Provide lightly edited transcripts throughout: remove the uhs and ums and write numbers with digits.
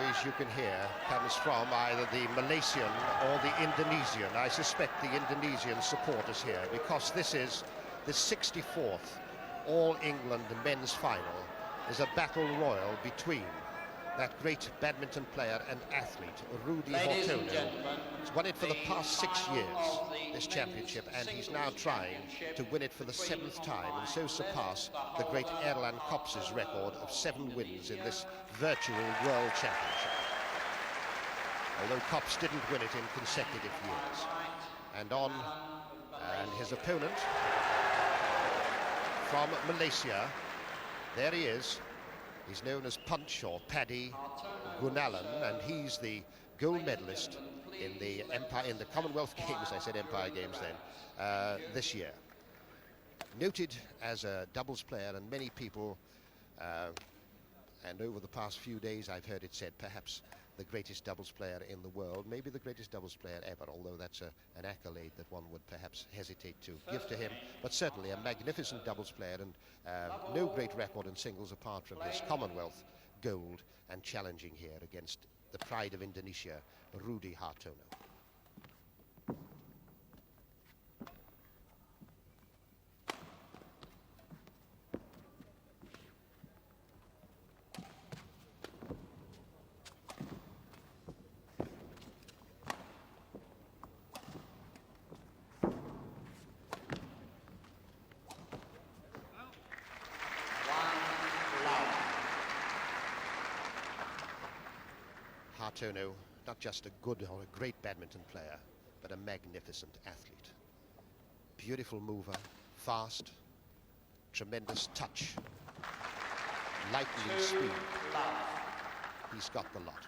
noise you can hear comes from either the Malaysian or the Indonesian. I suspect the Indonesian supporters here, because this is the 64th All-England men's final. Is a battle royal between that great badminton player and athlete, Rudy Hartono. He's won it for the past 6 years, this championship, and he's now trying to win it for the 7th time, and so surpass the great Erland Kopps's record of 7 wins in this virtual world championship. Although Kopps didn't win it in consecutive years. And his opponent from Malaysia, there he is. He's known as Punch or Paddy Gunalan, and he's the gold medalist in the Commonwealth Games. I said Empire Games then, this year. Noted as a doubles player, and many people, and over the past few days I've heard it said perhaps the greatest doubles player in the world, maybe the greatest doubles player ever, although that's an accolade that one would perhaps hesitate to give to him, but certainly a magnificent doubles player, and no great record in singles apart from his Commonwealth gold, and challenging here against the pride of Indonesia, Rudy Hartono. Hartono, not just a good or a great badminton player, but a magnificent athlete. Beautiful mover, fast, tremendous touch, lightning speed. He's got the lot.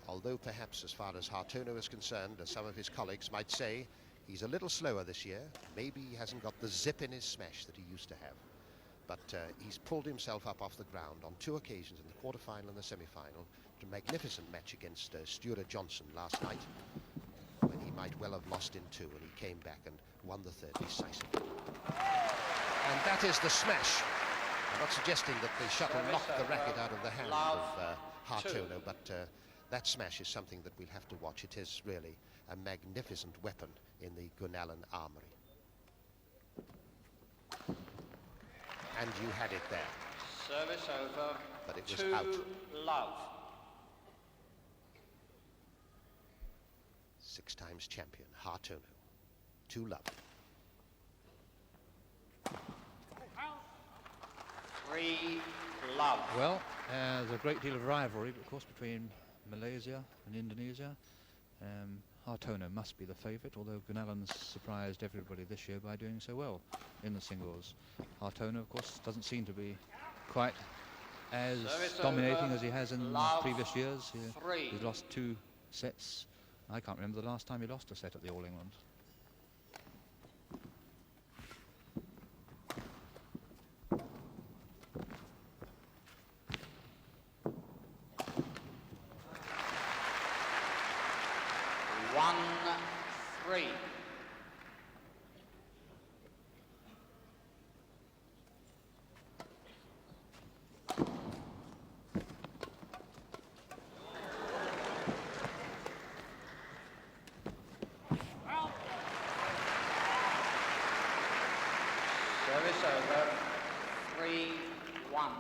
Although perhaps as far as Hartono is concerned, as some of his colleagues might say, he's a little slower this year. Maybe he hasn't got the zip in his smash that he used to have. But he's pulled himself up off the ground on 2 occasions, in the quarter-final and the semi-final. A magnificent match against Stuart Johnson last night, when he might well have lost in 2, and he came back and won the 3rd decisively. And that is the smash. I'm not suggesting that the shuttle knocked the racket out of the hand of Hartono, but that smash is something that we'll have to watch. It is really a magnificent weapon in the Gunalan armory. And you had it there. Service over. But it was out. Love. 6 times champion, Hartono. 2-love. 3-love. Well, there's a great deal of rivalry, of course, between Malaysia and Indonesia. Hartono must be the favourite, although Gunalan's surprised everybody this year by doing so well in the singles. Hartono, of course, doesn't seem to be quite as dominating as he has in previous years. He's lost 2 sets. I can't remember the last time he lost a set at the All-England. Service over. 3-1.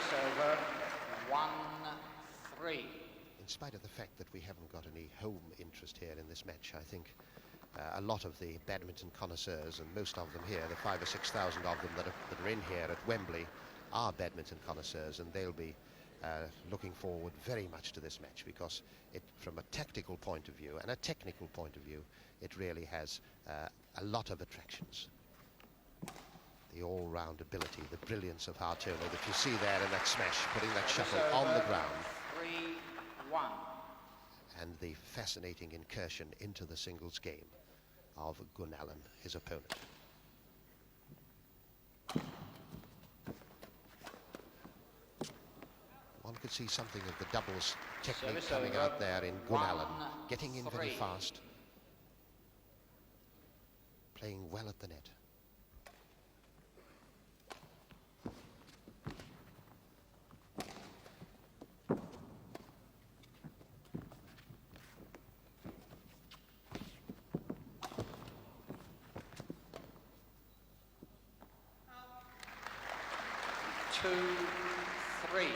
Over 1-3. In spite of the fact that we haven't got any home interest here in this match, I think a lot of the badminton connoisseurs, and most of them here, the 5,000 or 6,000 of them that are in here at Wembley, are badminton connoisseurs, and they'll be looking forward very much to this match, because it, from a tactical point of view and a technical point of view, it really has a lot of attractions. The all-round ability, the brilliance of Hartono that you see there in that smash, putting that shuttle on the ground. 3-1. and the fascinating incursion into the singles game of Gunalan, his opponent. One could see something of the doubles technique Service coming over. out there in Gunalan, 1-3. getting in very fast, playing well at the net. Two, three.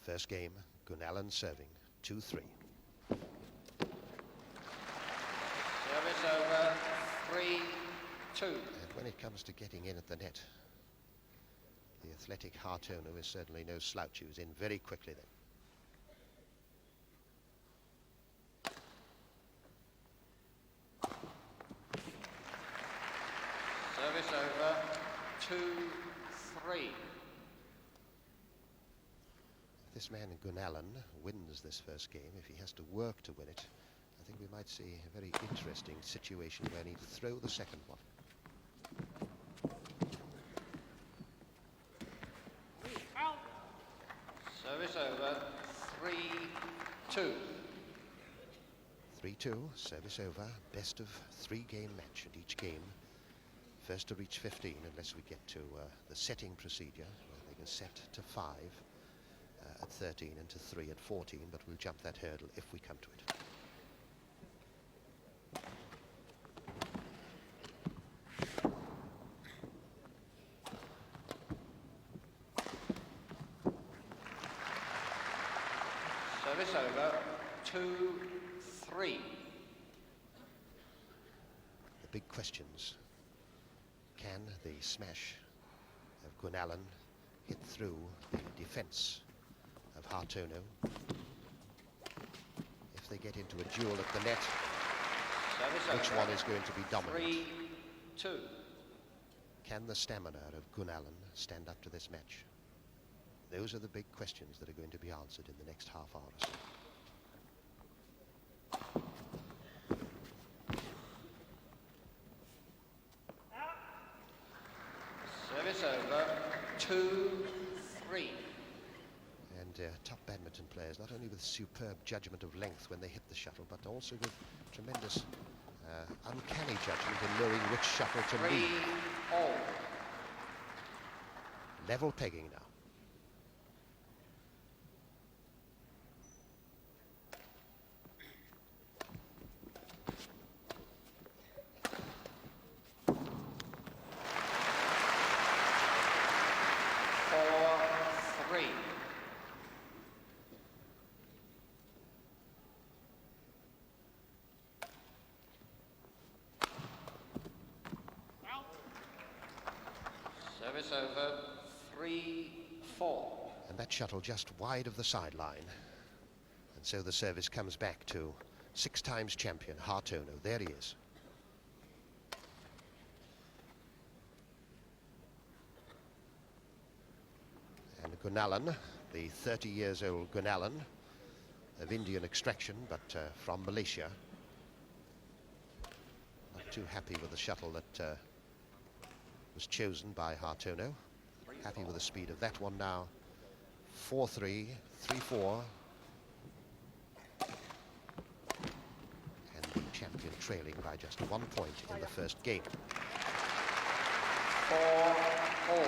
First game, Gunalan serving, 2-3. Service over, 3-2. And when it comes to getting in at the net, the athletic Hartono is certainly no slouch. He was in very quickly then. Service over, 2-3. This man Gunalan wins this first game. If he has to work to win it, I think we might see a very interesting situation where he needs to throw the second one. Service over, 3-2. 3-2, service over, best of 3-game match, and each game first to reach 15 unless we get to the setting procedure where they can set to 5 at 13 and to 3 at 14, but we'll jump that hurdle if we come to it. Service over, 2-3. The big questions. Can the smash of Gunalan hit through the defense of Hartono? If they get into a duel at the net, which one is going to be dominant? 3-2. Can the stamina of Gunalan stand up to this match? Those are the big questions that are going to be answered in the next half hour or so. Service over, 2-3. And top badminton players, not only with superb judgment of length when they hit the shuttle, but also with tremendous uncanny judgment in knowing which shuttle to lead. 3-all. Level pegging now. Service over, 3-4. And that shuttle just wide of the sideline. And so the service comes back to 6 times champion Hartono. There he is. And Gunalan, the 30 years old Gunalan of Indian extraction, but from Malaysia. Not too happy with the shuttle that was chosen by Hartono. Happy with the speed of that one now. 4-3, 3-4. And the champion trailing by just 1 point in the first game. 4-all.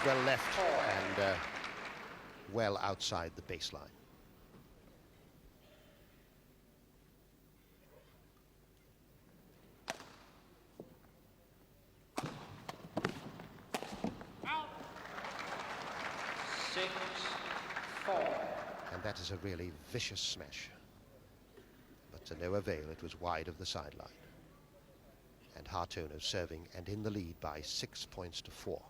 Well left and well outside the baseline. That is a really vicious smash. But to no avail, it was wide of the sideline. And Hartono serving and in the lead by 6 points to 4.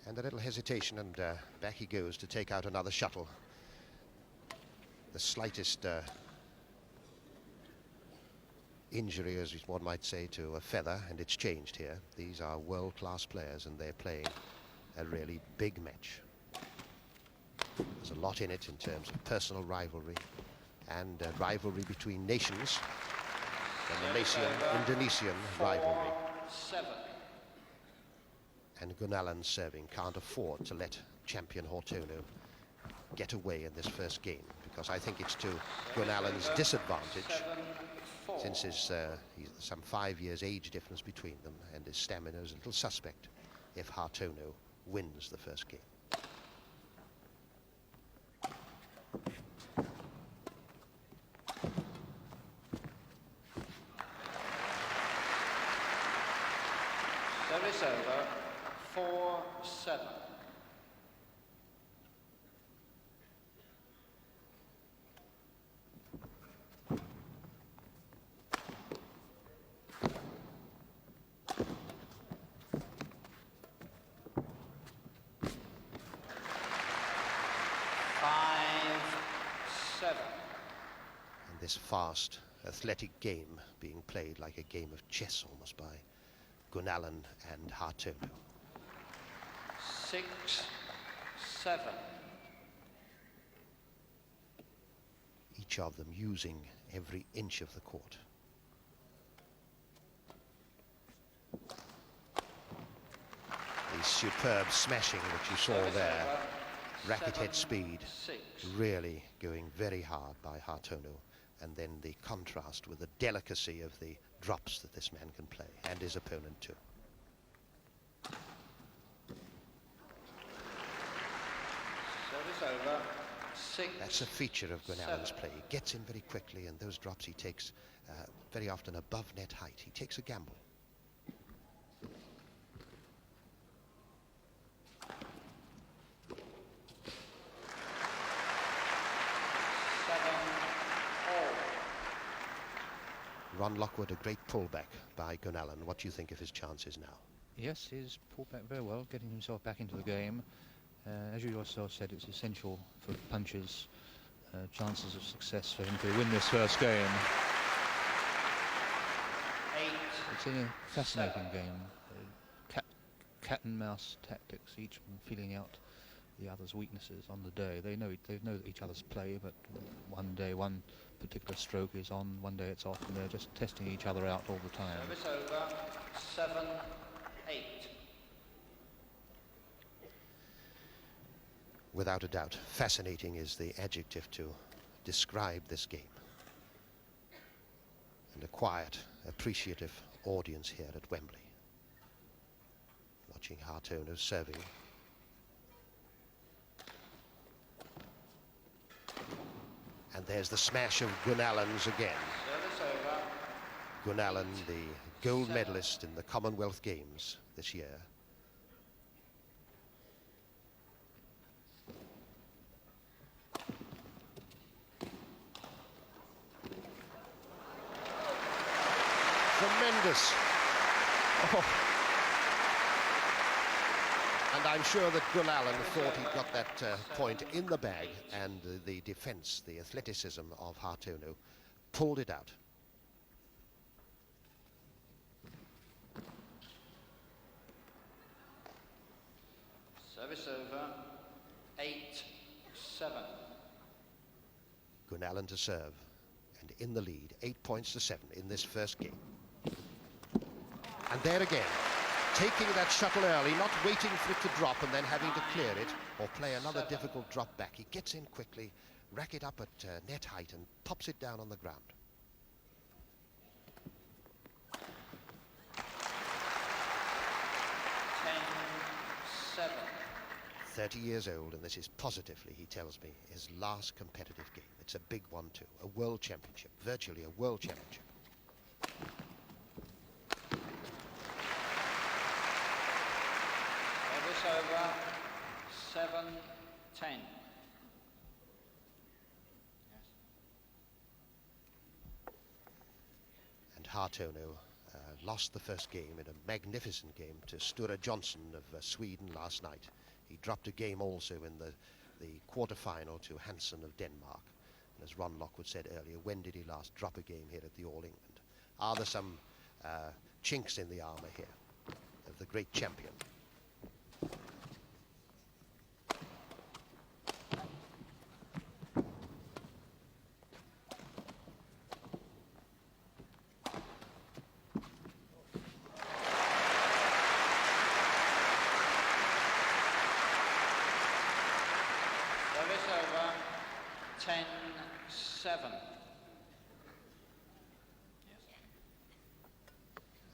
And a little hesitation, and back he goes to take out another shuttle. The slightest injury, as one might say, to a feather, and it's changed here. These are world-class players, and they're playing a really big match. There's a lot in it in terms of personal rivalry and rivalry between nations. The Malaysian-Indonesian rivalry. 4-7. And Gunalan serving can't afford to let champion Hartono get away in this first game, because I think it's to Gunalan's disadvantage, since he's some 5 years age difference between them, and his stamina is a little suspect if Hartono wins the first game. Service over. 4-7. And this fast, athletic game being played like a game of chess almost by Gunalan and Hartono. 6-7. Each of them using every inch of the court. The superb smashing that you saw there, racket head speed, really going very hard by Hartono, and then the contrast with the delicacy of the drops that this man can play, and his opponent too. Service over. 6. That's a feature of Gunalan's play. He gets in very quickly, and those drops he takes very often above net height. He takes a gamble. Ron Lockwood, a great pullback by Gunalan. What do you think of his chances now? Yes, he's pulled back very well, getting himself back into the game. As you yourself said, it's essential for punches, chances of success for him to win this first game. 8. It's a fascinating game. Cat and mouse tactics, each feeling out the other's weaknesses on the day. They know each other's play, but one day one particular stroke is on, one day it's off, and they're just testing each other out all the time. Service over. 7-8. Without a doubt, fascinating is the adjective to describe this game. And a quiet, appreciative audience here at Wembley, watching Hartono serving. And there's the smash of Gunalan's again. Service over. Gunalan, the gold medalist in the Commonwealth Games this year. Tremendous. Oh. And I'm sure that Gunalan thought he got that point in the bag, and the defense, the athleticism of Hartono pulled it out. Service over. 8-7. Gunalan to serve, and in the lead, 8 points to 7 in this first game. And there again, taking that shuttle early, not waiting for it to drop and then having to clear it or play another difficult drop back. He gets in quickly, racket up at net height, and pops it down on the ground. 30 years old, and this is positively, he tells me, his last competitive game. It's a big one too, a world championship, virtually a world championship. Service over, 7-10. And Hartono lost the first game in a magnificent game to Sture Johnson of Sweden last night. He dropped a game also in the quarter-final to Hansen of Denmark. And as Ron Lockwood said earlier, when did he last drop a game here at the All England? Are there some chinks in the armour here of the great champion? Service over, 10-7.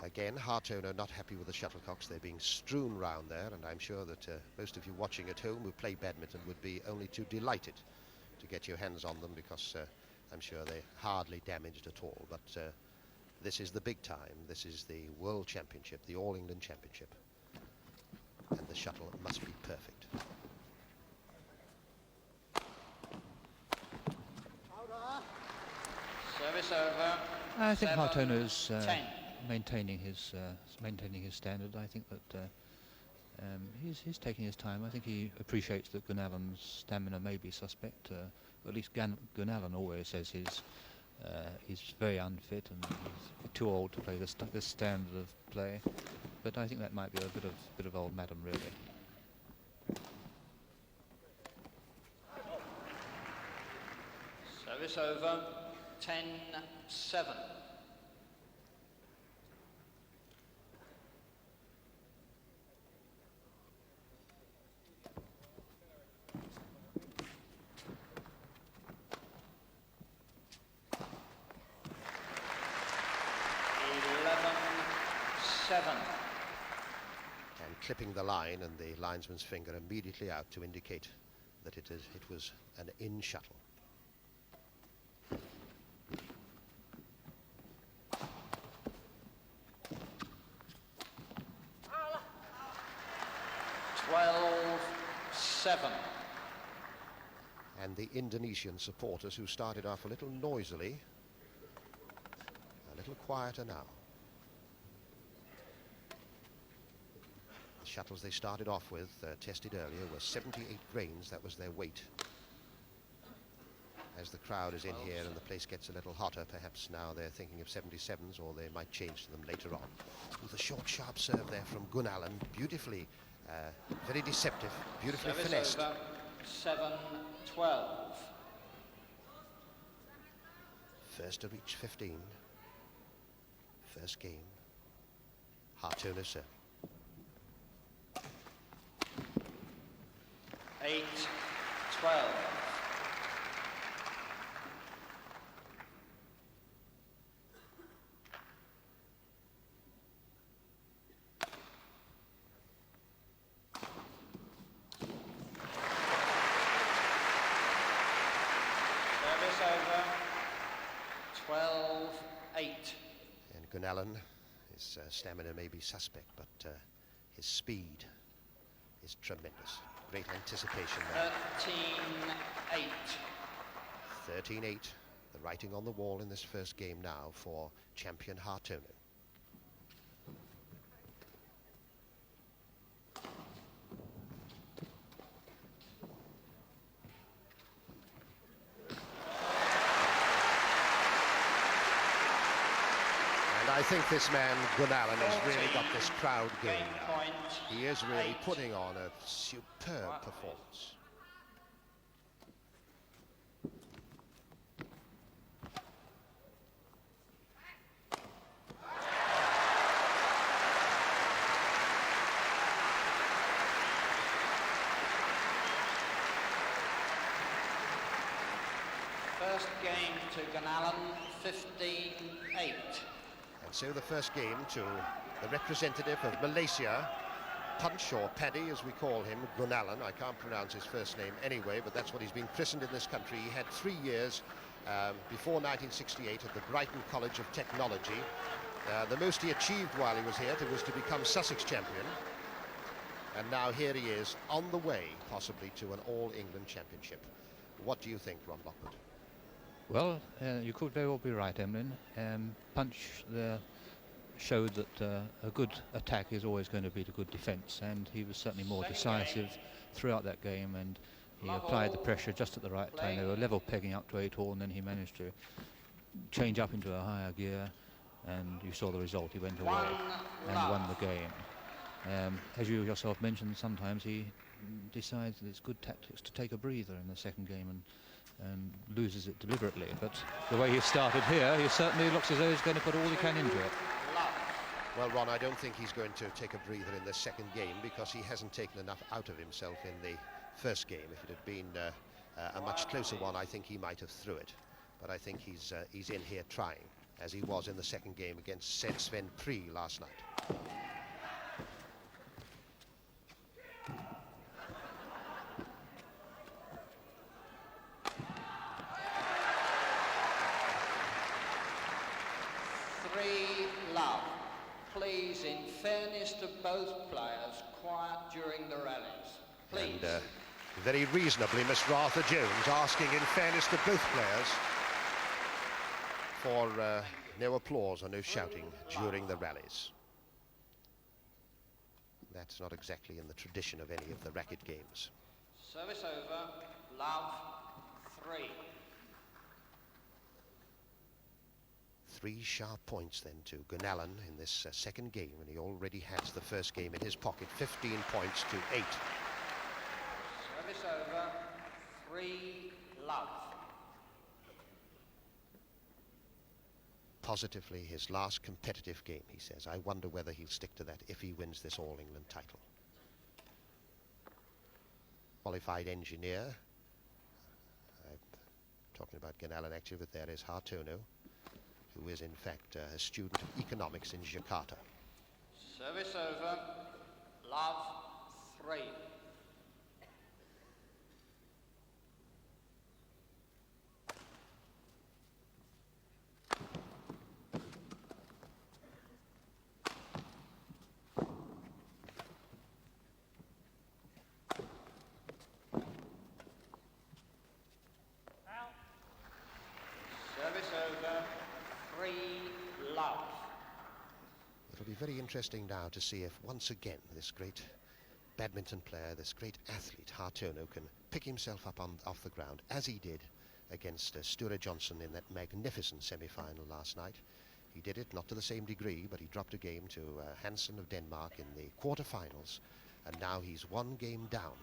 Again, Hartono not happy with the shuttlecocks. They're being strewn round there, and I'm sure that most of you watching at home who play badminton would be only too delighted to get your hands on them, because I'm sure they're hardly damaged at all. But this is the big time. This is the World Championship, the All England Championship, and the shuttle must be perfect. Service over, I think Hartono's 10. maintaining his standard. I think that he's taking his time. I think he appreciates that Gunalan's stamina may be suspect. At least Gunalan always says he's very unfit and he's too old to play this standard of play. But I think that might be a bit of old madam, really. Service over, 10-7. And clipping the line, and the linesman's finger immediately out to indicate that it was an in shuttle. And the Indonesian supporters, who started off a little noisily, a little quieter now. The shuttles they started off with, tested earlier, were 78 grains. That was their weight. As the crowd is in here and the place gets a little hotter, perhaps now they're thinking of 77s, or they might change to them later on. With a short, sharp serve there from Gunalan, beautifully, very deceptive, beautifully finessed. Over, 7-12. First to reach 15. First game. Hartono serving. 8-12. Service over, 12-8. And Gunalan, his stamina may be suspect, but his speed is tremendous. Great anticipation there. 13-8. 13-8. The writing on the wall in this first game now for champion Hartono. I think this man, Gunalan, has really got this crowd going now. He is really putting on a superb performance. First game to Gunalan, 15-8. And so the first game to the representative of Malaysia, Punch, or Paddy as we call him, Gunalan. I can't pronounce his first name anyway, but that's what he's been christened in this country. He had 3 years before 1968 at the Brighton College of Technology. The most he achieved while he was here was to become Sussex champion. And now here he is on the way, possibly, to an All-England championship. What do you think, Ron Lockwood? Well, you could very well be right, Emlyn. Punch there showed that a good attack is always going to beat a good defence, and he was certainly more decisive throughout that game, and he applied the pressure just at the right time. They were level pegging up to 8-all, and then he managed to change up into a higher gear, and you saw the result. He went away and won the game. As you yourself mentioned, sometimes he decides that it's good tactics to take a breather in the second game and loses it deliberately. But the way he started here, he certainly looks as though he's going to put all he can into it. Well, Ron, I don't think he's going to take a breather in the second game, because he hasn't taken enough out of himself in the first game. If it had been a much closer one, I think he might have threw it. But I think he's in here trying, as he was in the second game against Sven Pri last night. Please, in fairness to both players, quiet during the rallies. Please. And very reasonably, Mr. Arthur Jones asking, in fairness to both players, for no applause or no shouting during the rallies. That's not exactly in the tradition of any of the racket games. Service over, love, 3. 3 sharp points then to Gunalan in this second game, and he already has the first game in his pocket. 15 points to 8. Service over, 3 love. Positively his last competitive game, he says. I wonder whether he'll stick to that if he wins this All-England title. Qualified engineer. I'm talking about Gunalan actually, but there is Hartono, who is in fact a student of economics in Jakarta. Service over, love, 3. Service over, 3 love. It'll be very interesting now to see if once again this great badminton player, this great athlete Hartono, can pick himself up off the ground, as he did against Sture Johnson in that magnificent semi-final last night. He did it not to the same degree, but he dropped a game to Hansen of Denmark in the quarter-finals, and now he's 1 game down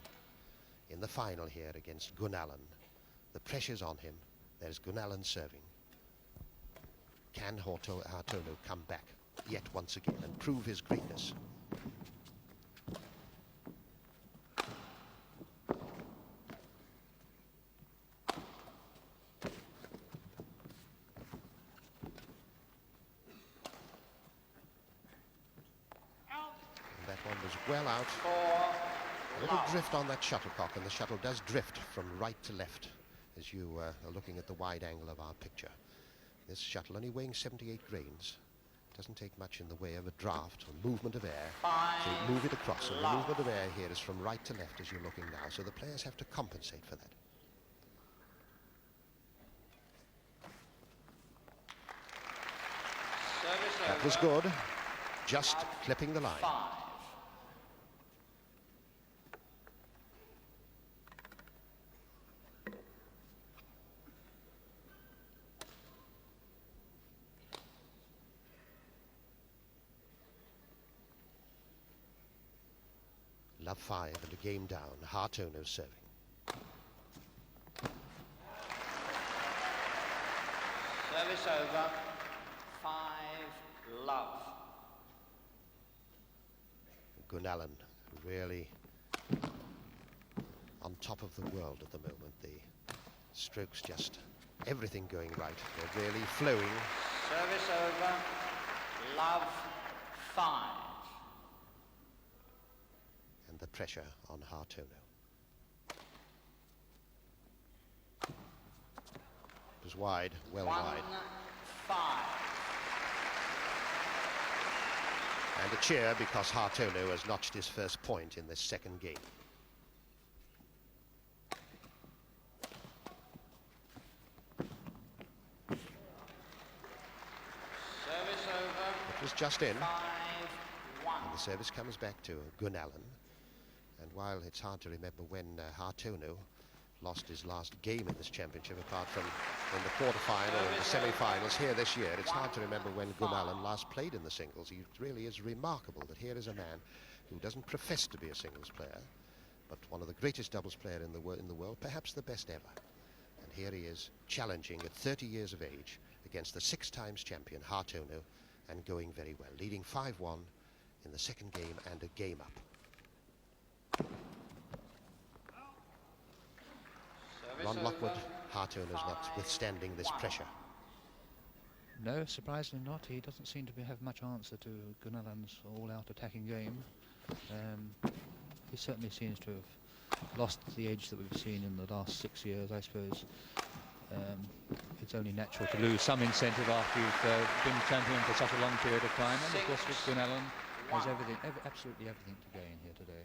in the final here against Gunalan. The pressure's on him. There's Gunalan serving. Can Hartono come back yet once again and prove his greatness? And that one was well out. A little drift on that shuttlecock, and the shuttle does drift from right to left as you are looking at the wide angle of our picture. This shuttle only weighing 78 grains. Doesn't take much in the way of a draft or movement of air to move it across. And the movement of air here is from right to left as you're looking now, so the players have to compensate for that. That was good, just clipping the line. 5. Love 5 and a game down. Hartono serving. Service over, 5 love. Gunalan really on top of the world at the moment. The strokes, just everything going right. They're really flowing. Service over, love, 5. the pressure on Hartono. It was wide, well wide. 1-5. And a cheer because Hartono has notched his first point in this second game. Service over. It was just in. 5-1. And the service comes back to Gunalan. And while it's hard to remember when Hartono lost his last game in this championship, apart from in the quarter-final and the semi-finals here this year, it's hard to remember when Gunalan last played in the singles. It really is remarkable that here is a man who doesn't profess to be a singles player, but one of the greatest doubles player in the world, perhaps the best ever. And here he is challenging at 30 years of age against the 6 times champion Hartono, and going very well, leading 5-1 in the second game and a game up. Ron Lockwood, Hartono's not withstanding this pressure. No, surprisingly not. He doesn't seem to have much answer to Gunalan's all-out attacking game. He certainly seems to have lost the edge that we've seen in the last 6 years, I suppose. It's only natural to lose some incentive after you've been champion for such a long period of time. And of course, with Gunalan has absolutely everything to gain here today.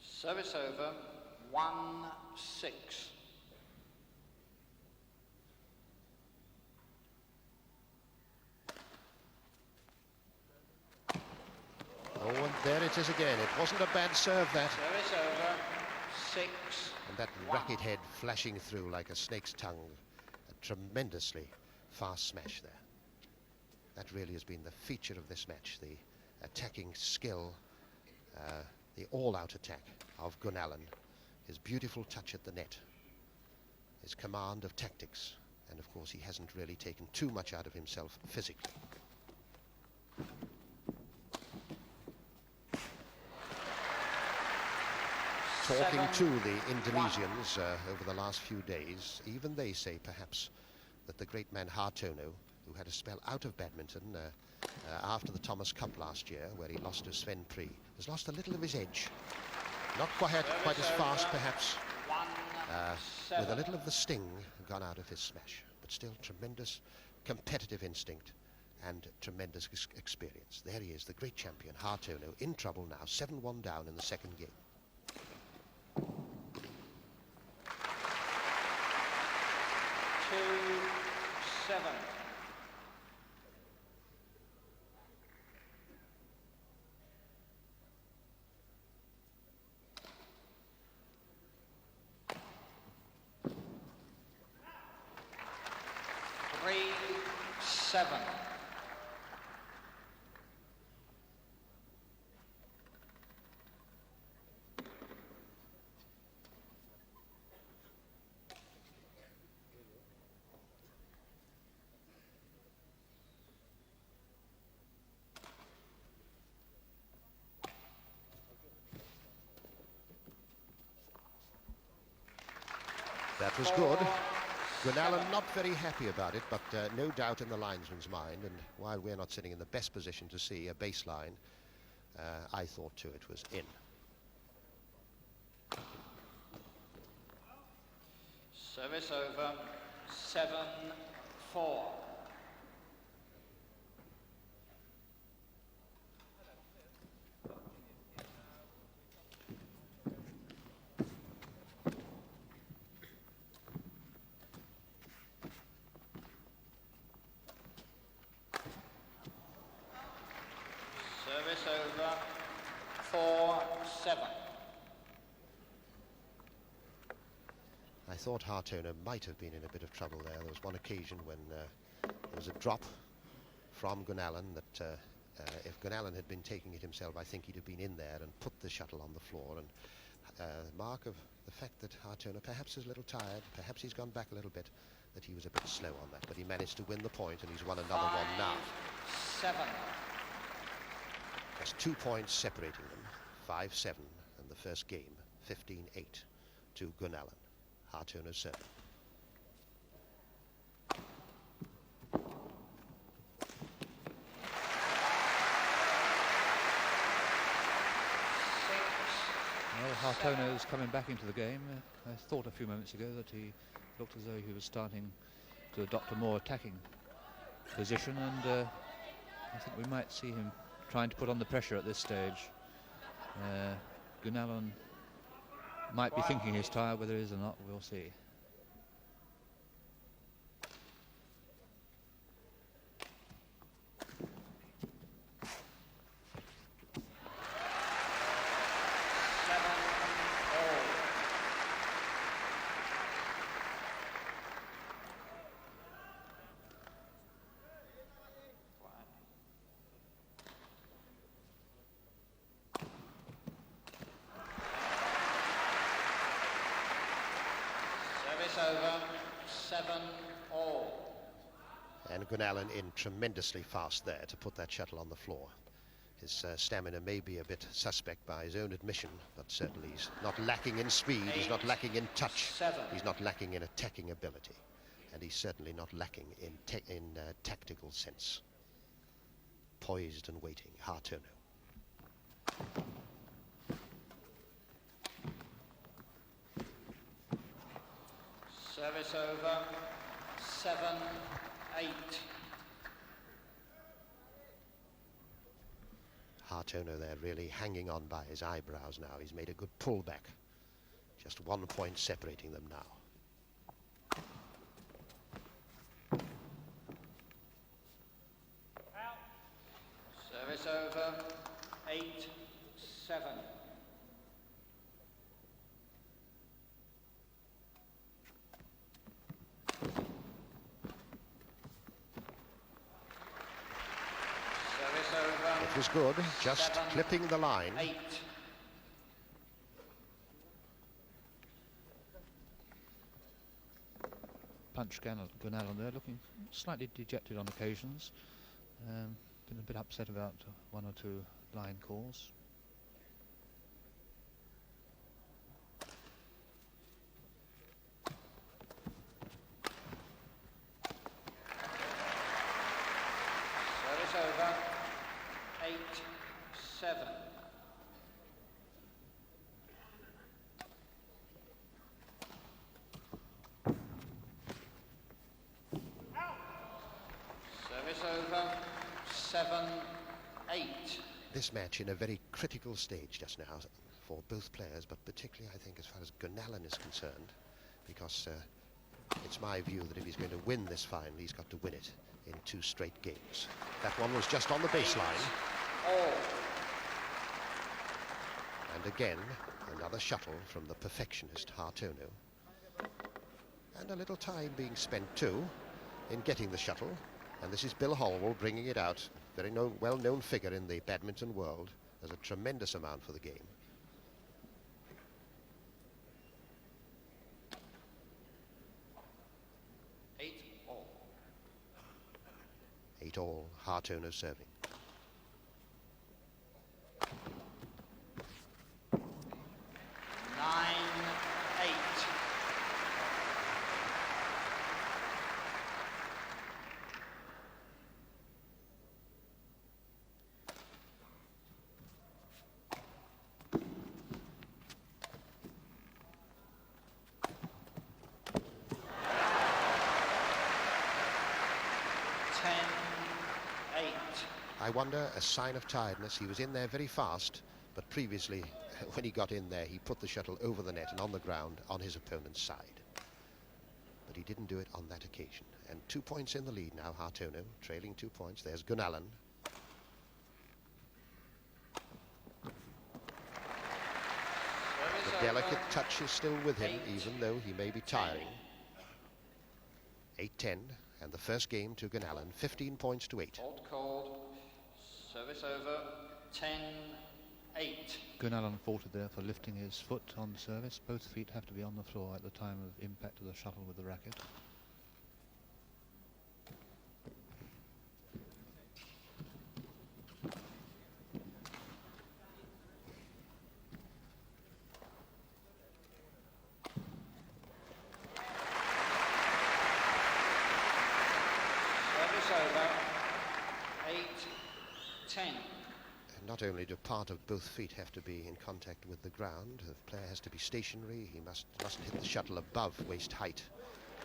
Service over. 1-6. Oh, and there it is again. It wasn't a bad serve, that. Service over. 6. And that racket head flashing through like a snake's tongue. A tremendously fast smash there. That really has been the feature of this match. The attacking skill, the all-out attack of Gunalan. His beautiful touch at the net. His command of tactics. And of course he hasn't really taken too much out of himself physically. Talking to the Indonesians over the last few days, even they say perhaps that the great man Hartono, who had a spell out of badminton after the Thomas Cup last year, where he lost to Sven Pri, has lost a little of his edge. Not quite as fast, perhaps, with a little of the sting gone out of his smash, but still tremendous competitive instinct and tremendous experience. There he is, the great champion Hartono, in trouble now, 7-1 down in the second game. 2-7. Seven. That was good. Gunalan not very happy about it, but no doubt in the linesman's mind, and while we're not sitting in the best position to see a baseline, I thought too it was in. Service over. 7-4. Service over. 4-7. I thought Hartono might have been in a bit of trouble there. There was one occasion when there was a drop from Gunalan that if Gunalan had been taking it himself, I think he'd have been in there and put the shuttle on the floor. And mark of the fact that Hartono perhaps is a little tired, perhaps he's gone back a little bit, that he was a bit slow on that. But he managed to win the point, and he's won another one now. 5-7. Just 2 points separating them, 5-7 in the first game, 15-8 to Gunalan. Hartono serving. Hartono's coming back into the game. I thought a few moments ago that he looked as though he was starting to adopt a more attacking position, and I think we might see him trying to put on the pressure at this stage. Gunalan might be thinking he's tired, whether he is or not, we'll see. Over, 7-all. And Gunalan in tremendously fast there to put that shuttle on the floor. His stamina may be a bit suspect by his own admission, but certainly he's not lacking in speed, he's not lacking in touch, he's not lacking in attacking ability, and he's certainly not lacking in tactical sense. Poised and waiting, Hartono. Service over, 7-8. Hartono there really hanging on by his eyebrows now. He's made a good pullback. Just 1 point separating them now. Service over, 8-7. It was good, just clipping the line. 8. Punch Gunalan there, looking slightly dejected on occasions. Been a bit upset about 1 or 2 line calls. Service over, 8-7. Service over, 7-8. This match in a very critical stage just now for both players, but particularly I think as far as Gunalan is concerned, because it's my view that if he's going to win this final, he's got to win it in 2 straight games. That one was just on the baseline. And again, another shuttle from the perfectionist Hartono. And a little time being spent too in getting the shuttle. And this is Bill Holwell bringing it out. Very well-known figure in the badminton world. There's a tremendous amount for the game. Eight all, Hartono serving. I wonder, a sign of tiredness. He was in there very fast, but previously, when he got in there, he put the shuttle over the net and on the ground on his opponent's side. But he didn't do it on that occasion. And 2 points in the lead now, Hartono, trailing 2 points. There's Gunalan. The delicate touch is still with him, even though he may be tiring. 8-10, and the first game to Gunalan, 15 points to 8. Hold cold. Service over, 10-8. Gunalan faulted there for lifting his foot on service. Both feet have to be on the floor at the time of impact of the shuttle with the racket. not only do part of both feet have to be in contact with the ground, the player has to be stationary, he mustn't hit the shuttle above waist height,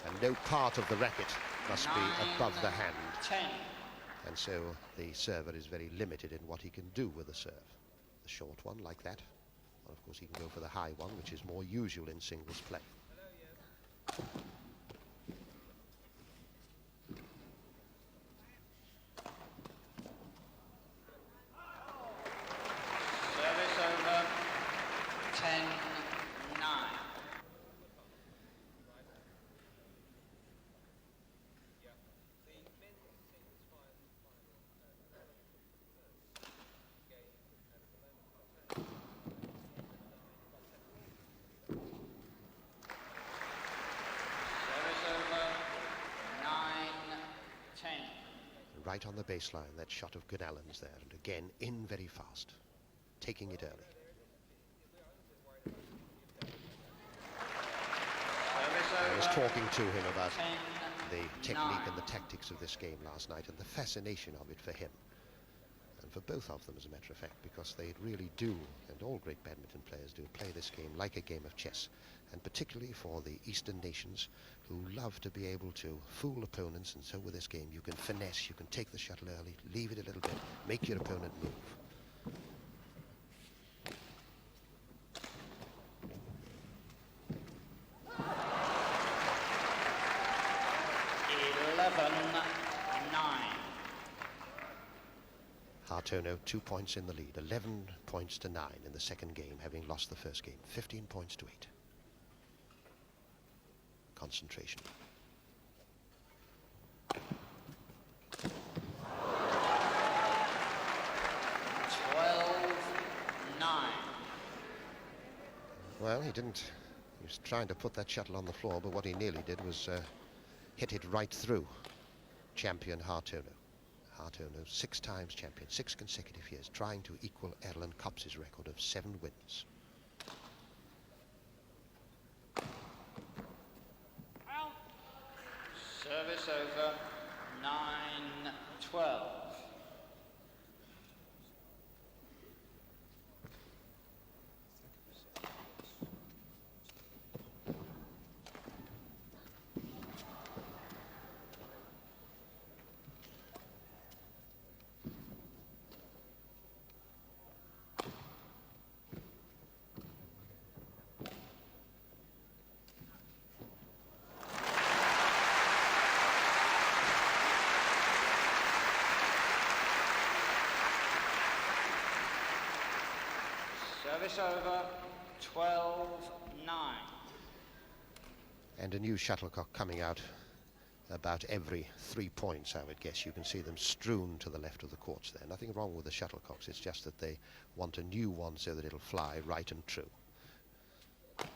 and no part of the racket must be above the hand. 10. And so the server is very limited in what he can do with the serve. The short one like that, and of course he can go for the high one, which is more usual in singles play. Service over. 10-9. Right on the baseline, that shot of Gunalan's there, and again in very fast, taking it early. I was talking to him about the technique and the tactics of this game last night, and the fascination of it for him, and for both of them as a matter of fact, because they really do, and all great badminton players do, play this game like a game of chess, and particularly for the Eastern nations who love to be able to fool opponents. And so with this game you can finesse, you can take the shuttle early, leave it a little bit, make your opponent move. Hartono 2 points in the lead, 11 points to 9 in the second game, having lost the first game, 15 points to 8. Concentration. Well, he didn't. He was trying to put that shuttle on the floor, but what he nearly did was hit it right through champion Hartono. Hartono, 6 times champion, 6 consecutive years, trying to equal Erlen Kopp's record of 7 wins. Service over. 9-12. Service over. 12-9. And a new shuttlecock coming out about every 3 points, I would guess. You can see them strewn to the left of the courts there. Nothing wrong with the shuttlecocks, it's just that they want a new one so that it'll fly right and true. 13.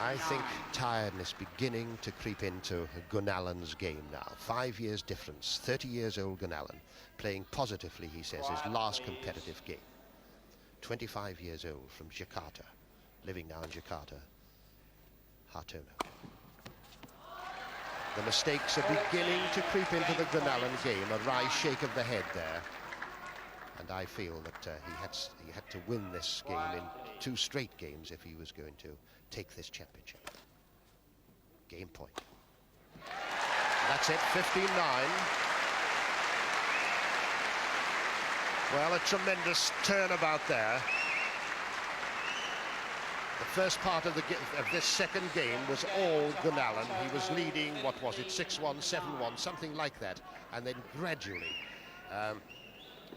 I think tiredness beginning to creep into Gunalan's game now. 5 years difference, 30 years old Gunalan, playing positively, he says, his last competitive game. 25 years old from Jakarta, living now in Jakarta, Hartono. The mistakes are beginning to creep into the Gunalan game, a wry shake of the head there. And I feel that he had to win this game in 2 straight games if he was going to take this championship. Game point. That's it, 15-9. Well, a tremendous turnabout there. The first part of this second game was all Gunalan. He was leading, what was it, 6-1, 7-1, something like that. And then gradually,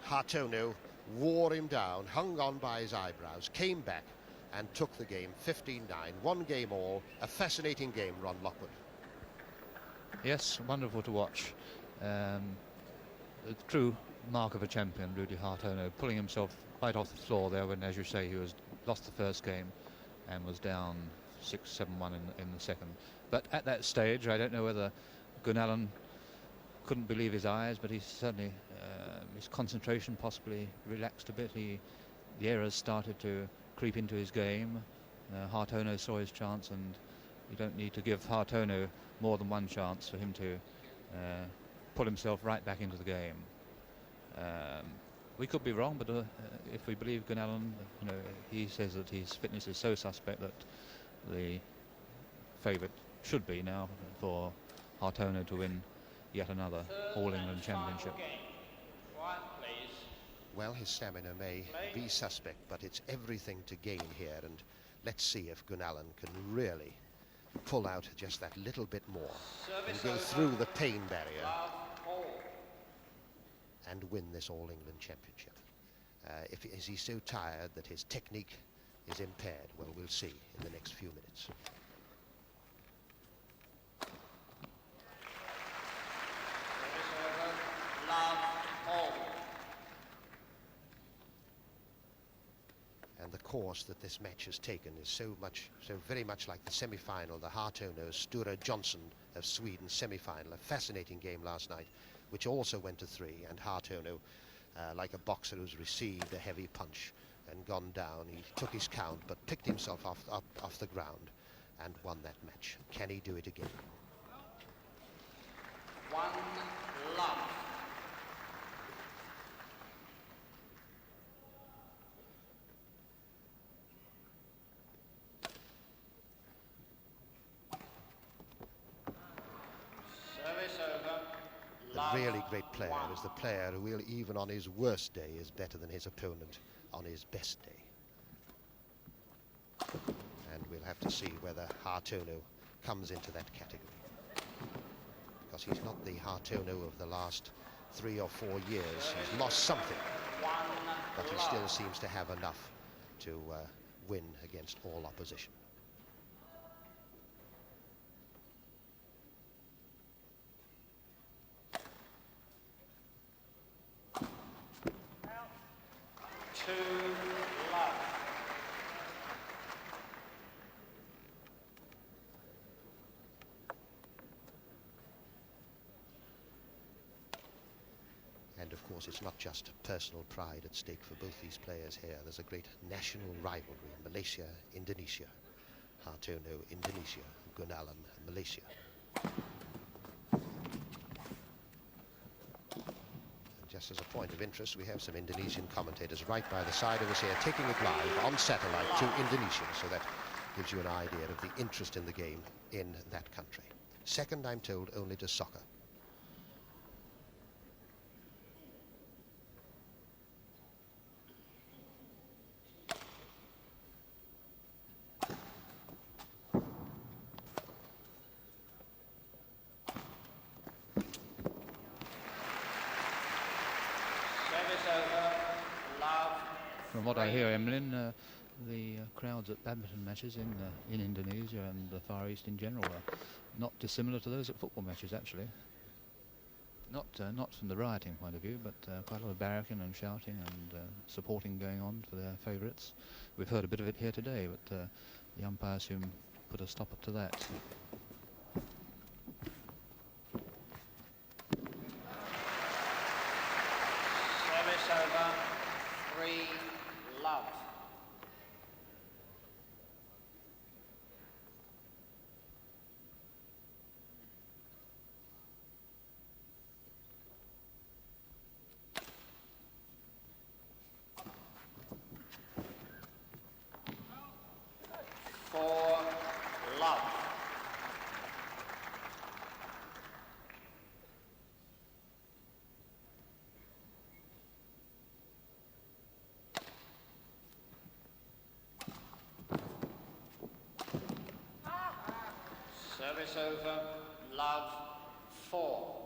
Hartono wore him down, hung on by his eyebrows, came back and took the game 15-9, 1 game all. A fascinating game, Ron Lockwood. Yes, wonderful to watch. The true mark of a champion, Rudy Hartono, pulling himself right off the floor there when, as you say, he was lost the first game and was down 6-7-1 in the second. But at that stage, I don't know whether Gunalan couldn't believe his eyes, but he certainly, his concentration possibly relaxed a bit. The errors started to creep into his game. Hartono saw his chance, and you don't need to give Hartono more than one chance for him to pull himself right back into the game. We could be wrong, but if we believe Gunalan, you know, he says that his fitness is so suspect that the favourite should be now for Hartono to win yet another All-England Championship. Quiet, please. Well, his stamina may be suspect, but it's everything to gain here, and let's see if Gunalan can really pull out just that little bit more and go through the pain barrier and win this All-England Championship. Is he so tired that his technique is impaired? Well, we'll see in the next few minutes. And the course that this match has taken is so very much like the semi-final, the Hartono Sture Johnson of Sweden semi-final. A fascinating game last night, which also went to 3, and Hartono, like a boxer who's received a heavy punch and gone down, he took his count but picked himself off the ground and won that match. Can he do it again? 1 love. Service over. A really great player is the player who will, even on his worst day, is better than his opponent on his best day. And we'll have to see whether Hartono comes into that category, because he's not the Hartono of the last 3 or 4 years. He's lost something, but he still seems to have enough to win against all opposition. And of course, it's not just personal pride at stake for both these players here. There's a great national rivalry. Malaysia, Indonesia. Hartono, Indonesia. Gunalan, Malaysia. And just as a point of interest, we have some Indonesian commentators right by the side of us here, taking it live on satellite to Indonesia. So that gives you an idea of the interest in the game in that country. Second, I'm told, only to soccer. From what I hear, Emlyn, the crowds at badminton matches in Indonesia and the Far East in general are not dissimilar to those at football matches, actually. Not from the rioting point of view, but quite a lot of barracking and shouting and supporting going on for their favourites. We've heard a bit of it here today, but the umpires soon put a stop to that. Service over. 3 love. Service over, love 4.